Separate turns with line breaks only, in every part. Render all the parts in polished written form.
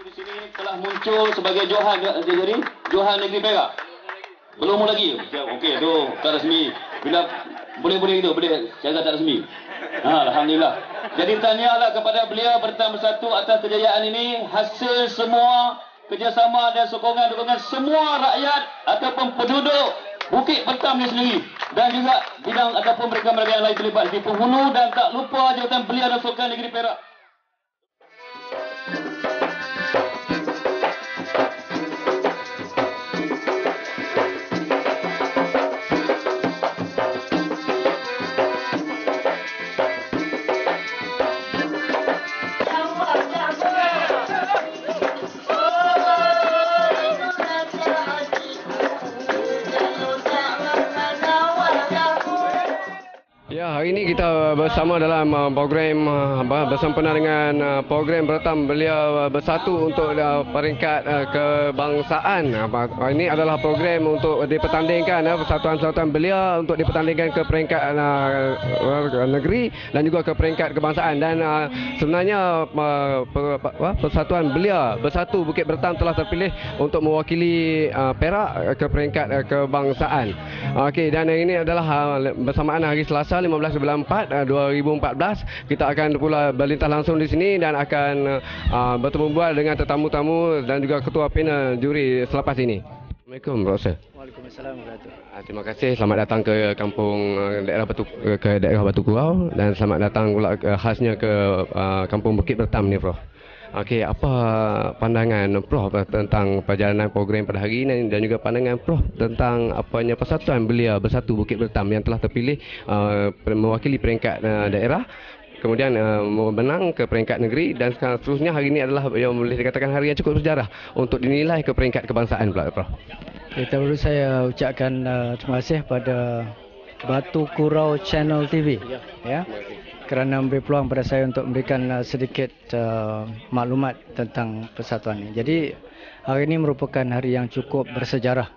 Di sini telah muncul sebagai Johan Negeri Perak. Belum lagi. Okey, tu tak resmi. Bila boleh itu, boleh cara tak resmi. Alhamdulillah. Jadi tahniahlah kepada beliau Bertam Bersatu atas kejayaan ini, hasil semua kerjasama dan sokongan-dukungan semua rakyat ataupun penduduk Bukit Bertam ni sendiri, dan juga bidang ataupun mereka-mereka yang lain terlibat di penghulu, dan tak lupa jawatan Belia dan Sukan Negeri Perak.
Ya, hari ini kita bersama dalam program bersempena dengan program Bertam Belia Bersatu untuk peringkat kebangsaan. Ini adalah program untuk dipertandingkan persatuan-persatuan belia untuk dipertandingkan ke peringkat negeri dan juga ke peringkat kebangsaan. Dan sebenarnya Persatuan Belia Bersatu Bukit Bertam telah terpilih untuk mewakili Perak ke peringkat kebangsaan. Okey, dan ini adalah bersamaan hari Selasa 15 bulan 4 2014. Kita akan pula berlintas langsung di sini dan akan bertemu bual dengan tetamu-tamu dan juga ketua panel juri selepas ini. Assalamualaikum, Profesor.
Waalaikumsalam warahmatullahi.
Terima kasih. Selamat datang ke kampung daerah Batu Kurau, dan selamat datang pula khasnya ke kampung Bukit Bertam ni, Prof. Okey, apa pandangan Prof tentang perjalanan program pada hari ini dan juga pandangan Prof tentang apanya Persatuan Belia Bersatu Bukit Bertam yang telah terpilih mewakili peringkat daerah, kemudian menang ke peringkat negeri, dan seterusnya hari ini adalah yang boleh dikatakan hari yang cukup bersejarah untuk dinilai ke peringkat kebangsaan pula, Prof.
Dahulu saya ucapkan terima kasih pada Batu Kurau Channel TV ya, kerana memberi peluang pada saya untuk memberikan sedikit maklumat tentang persatuan ini. Jadi hari ini merupakan hari yang cukup bersejarah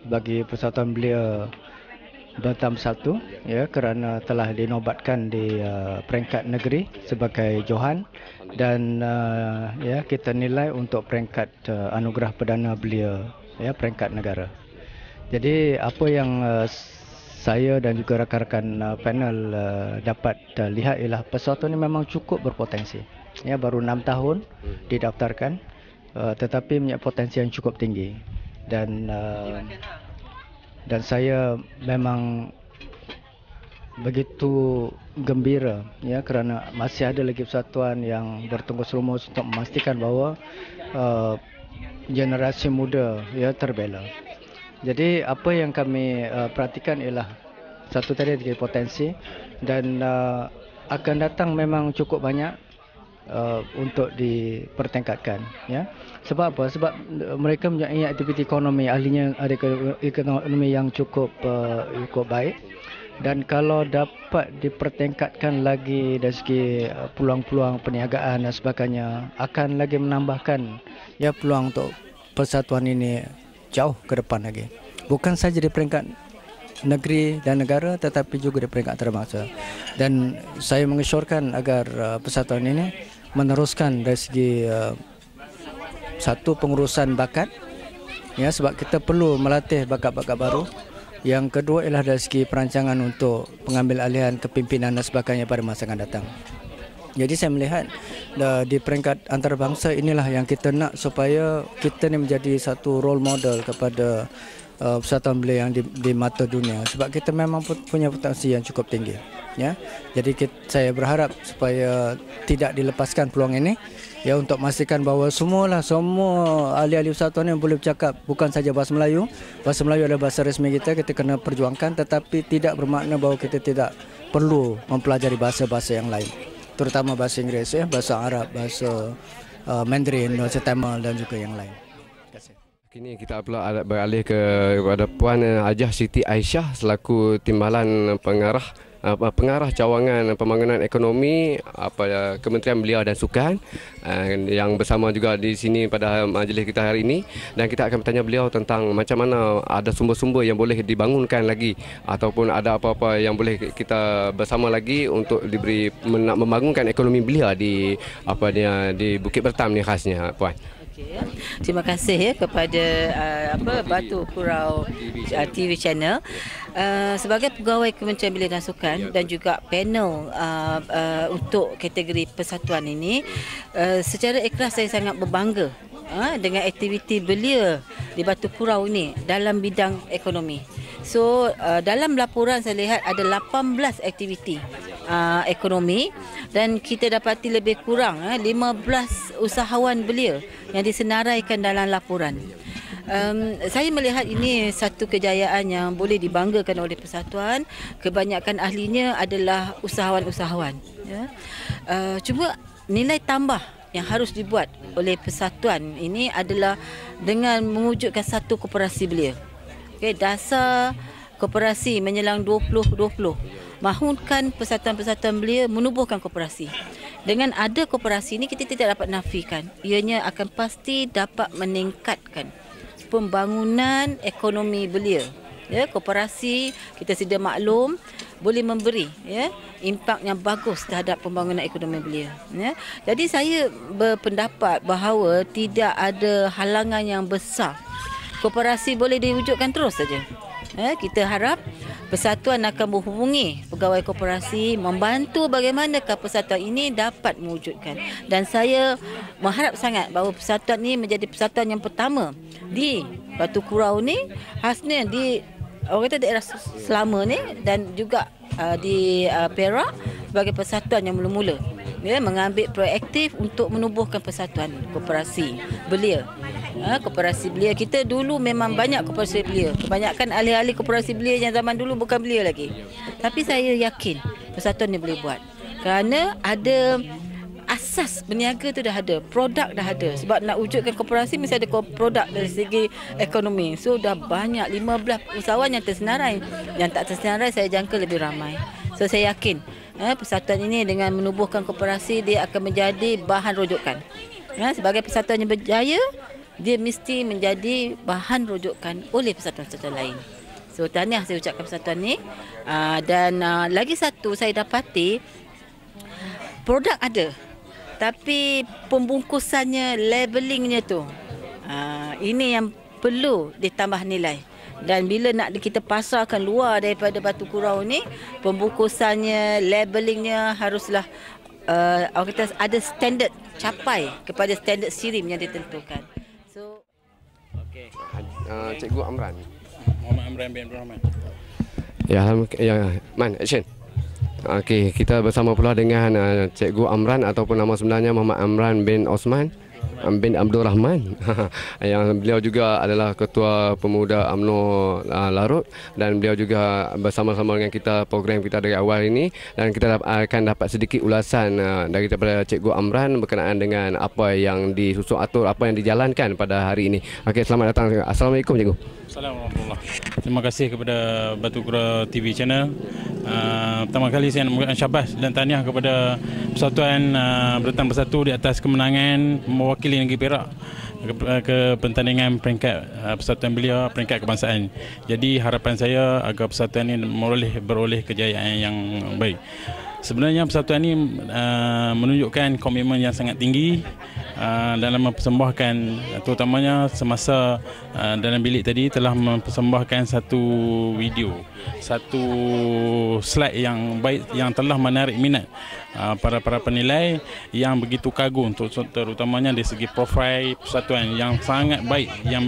bagi Persatuan Belia Bertam Bersatu ya, kerana telah dinobatkan di peringkat negeri sebagai Johan, dan ya, kita nilai untuk peringkat anugerah Perdana Belia ya, peringkat negara. Jadi apa yang saya dan juga rakan-rakan panel dapat lihat ialah persatuan ini memang cukup berpotensi. Ya, baru 6 tahun didaftarkan, tetapi punya potensi yang cukup tinggi, dan saya memang begitu gembira ya, kerana masih ada lagi persatuan yang bertungkus lumus untuk memastikan bahawa generasi muda ya terbela. Jadi apa yang kami perhatikan ialah satu tadi dari potensi, dan akan datang memang cukup banyak untuk dipertingkatkan ya. Sebab apa? Sebab mereka mempunyai aktiviti ekonomi, ahlinya ada ekonomi yang cukup baik, dan kalau dapat dipertingkatkan lagi dari segi peluang-peluang perniagaan dan sebagainya, akan lagi menambahkan ya peluang untuk persatuan ini jauh ke depan lagi. Bukan saja di peringkat negeri dan negara, tetapi juga di peringkat antarabangsa. Dan saya mengesyorkan agar persatuan ini meneruskan dari segi satu pengurusan bakat ya, sebab kita perlu melatih bakat-bakat baru. Yang kedua ialah dari segi perancangan untuk pengambil alihan kepimpinan dan sebagainya pada masa akan datang. Jadi saya melihat di peringkat antarabangsa inilah yang kita nak, supaya kita ni menjadi satu role model kepada persatuan belia yang di mata dunia, sebab kita memang punya potensi yang cukup tinggi ya. Jadi saya berharap supaya tidak dilepaskan peluang ini ya, untuk memastikan bahawa semua ahli-ahli persatuan yang boleh bercakap bukan saja bahasa Melayu. Bahasa Melayu adalah bahasa resmi kita kena perjuangkan, tetapi tidak bermakna bahawa kita tidak perlu mempelajari bahasa-bahasa yang lain, terutama bahasa Inggeris ya, bahasa Arab, bahasa Mandarin, bahasa Tamil dan juga yang lain. Terima kasih.
Kini kita pula beralih kepada Puan Hajah Siti Aisyah selaku Timbalan Pengarah Cawangan Pembangunan Ekonomi Kementerian Belia dan Sukan, yang bersama juga di sini pada majlis kita hari ini, dan kita akan bertanya beliau tentang macam mana ada sumber-sumber yang boleh dibangunkan lagi, ataupun ada apa-apa yang boleh kita bersama lagi untuk membangunkan ekonomi belia di Bukit Bertam ni khasnya, Puan.
Okey, terima kasih kepada Batu Kurau TV Channel. Sebagai pegawai Kementerian Belia dan Sukan dan juga panel untuk kategori persatuan ini, secara ikhlas saya sangat berbangga dengan aktiviti belia di Batu Kurau ini dalam bidang ekonomi. So dalam laporan saya lihat ada 18 aktiviti ekonomi dan kita dapati lebih kurang 15 usahawan belia yang disenaraikan dalam laporan. Saya melihat ini satu kejayaan yang boleh dibanggakan oleh persatuan. Kebanyakan ahlinya adalah usahawan-usahawan. Ya. Cuma nilai tambah yang harus dibuat oleh persatuan ini adalah dengan mewujudkan satu koperasi belia. Okay, dasar koperasi menyelang 20-20. Mahukan persatuan-persatuan belia menubuhkan koperasi. Dengan ada koperasi ini kita tidak dapat nafikan. Ianya akan pasti dapat meningkatkan pembangunan ekonomi belia. Ya, koperasi kita sedia maklum boleh memberi impak yang bagus terhadap pembangunan ekonomi belia. Ya. Jadi saya berpendapat bahawa tidak ada halangan yang besar. Koperasi boleh diwujudkan terus saja. Kita harap persatuan akan menghubungi pegawai koperasi membantu bagaimanakah persatuan ini dapat mewujudkan. Dan saya mengharap sangat bahawa persatuan ini menjadi persatuan yang pertama di Batu Kurau ni, khasnya di orang kata daerah Selama ni dan juga di Perak sebagai persatuan yang mula-mula. Mengambil proaktif untuk menubuhkan persatuan koperasi belia. Koperasi belia kita dulu memang banyak koperasi belia. Kebanyakan ahli-ahli koperasi belia yang zaman dulu bukan belia lagi. Tapi saya yakin persatuan ni boleh buat. Kerana ada asas berniaga tu dah ada, produk dah ada. Sebab nak wujudkan koperasi mesti ada produk dari segi ekonomi. So dah banyak 15 usahawan yang tersenarai. Yang tak tersenarai saya jangka lebih ramai. So saya yakin persatuan ini dengan menubuhkan koperasi dia akan menjadi bahan rujukan. Sebagai persatuan yang berjaya, dia mesti menjadi bahan rujukan oleh persatuan-persatuan lain. So tahniah saya ucapkan persatuan ni. Dan lagi satu saya dapati produk ada, tapi pembungkusannya, labelingnya tu ini yang perlu ditambah nilai. Dan bila nak kita pasarkan luar daripada Batu Kurau ni, pembungkusannya, labelingnya haruslah orang kata ada standard, capai kepada standard SIRIM yang ditentukan. So
okey. Cikgu Amran.
Muhammad Amran bin Abdul Rahman.
Ya, Man, action. Okey, kita bersama pula dengan Cikgu Amran ataupun nama sebenarnya Muhammad Amran bin Osman bin Abdul Rahman. Yang beliau juga adalah Ketua Pemuda UMNO Larut dan beliau juga bersama-sama dengan kita program kita dari awal ini dan kita akan dapat sedikit ulasan daripada Cikgu Amran berkenaan dengan apa yang disusun atur, apa yang dijalankan pada hari ini. Okey, selamat datang. Assalamualaikum Cikgu.
Assalamualaikum. Terima kasih kepada Batu Kurau TV Channel. Pertama kali saya nak mengucapkan syabas dan tahniah kepada Persatuan Beratang Bersatu di atas kemenangan mewakili negeri Perak ke pertandingan peringkat Persatuan Belia peringkat kebangsaan. Jadi harapan saya agar persatuan ini beroleh kejayaan yang baik. Sebenarnya persatuan ini menunjukkan komitmen yang sangat tinggi dalam mempersembahkan, terutamanya semasa dalam bilik tadi telah mempersembahkan satu video, satu slide yang baik yang telah menarik minat para penilai yang begitu kagum, terutamanya dari segi profil persatuan yang sangat baik, yang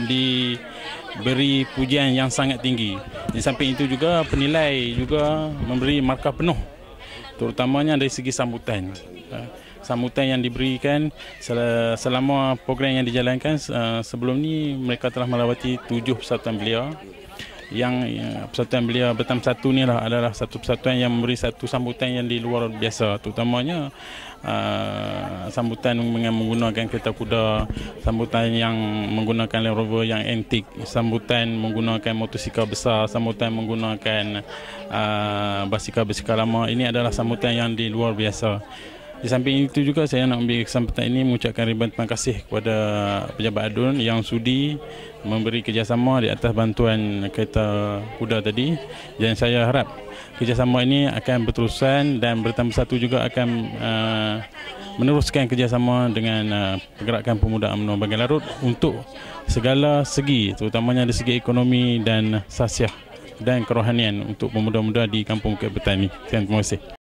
diberi pujian yang sangat tinggi. Di samping itu juga penilai juga memberi markah penuh, terutamanya dari segi sambutan. Sambutan yang diberikan selama program yang dijalankan sebelum ni, mereka telah melawati 7 persatuan belia. Yang persatuan belia Batam 1 ni adalah satu persatuan yang memberi satu sambutan yang di luar biasa, terutamanya sambutan dengan menggunakan kereta kuda, sambutan yang menggunakan Land Rover yang antik, sambutan menggunakan motosikal besar, sambutan menggunakan basikal lama. Ini adalah sambutan yang di luar biasa. Di samping itu juga saya nak ambil kesempatan ini mengucapkan ribuan terima kasih kepada pejabat ADUN yang sudi memberi kerjasama di atas bantuan kereta kuda tadi, dan saya harap kerjasama ini akan berterusan dan Beratang Bersatu juga akan meneruskan kerjasama dengan pergerakan pemuda UMNO Bagan Larut untuk segala segi, terutamanya dari segi ekonomi dan sasiah dan kerohanian untuk pemuda-pemuda di Kampung Bukit Petani. Terima kasih.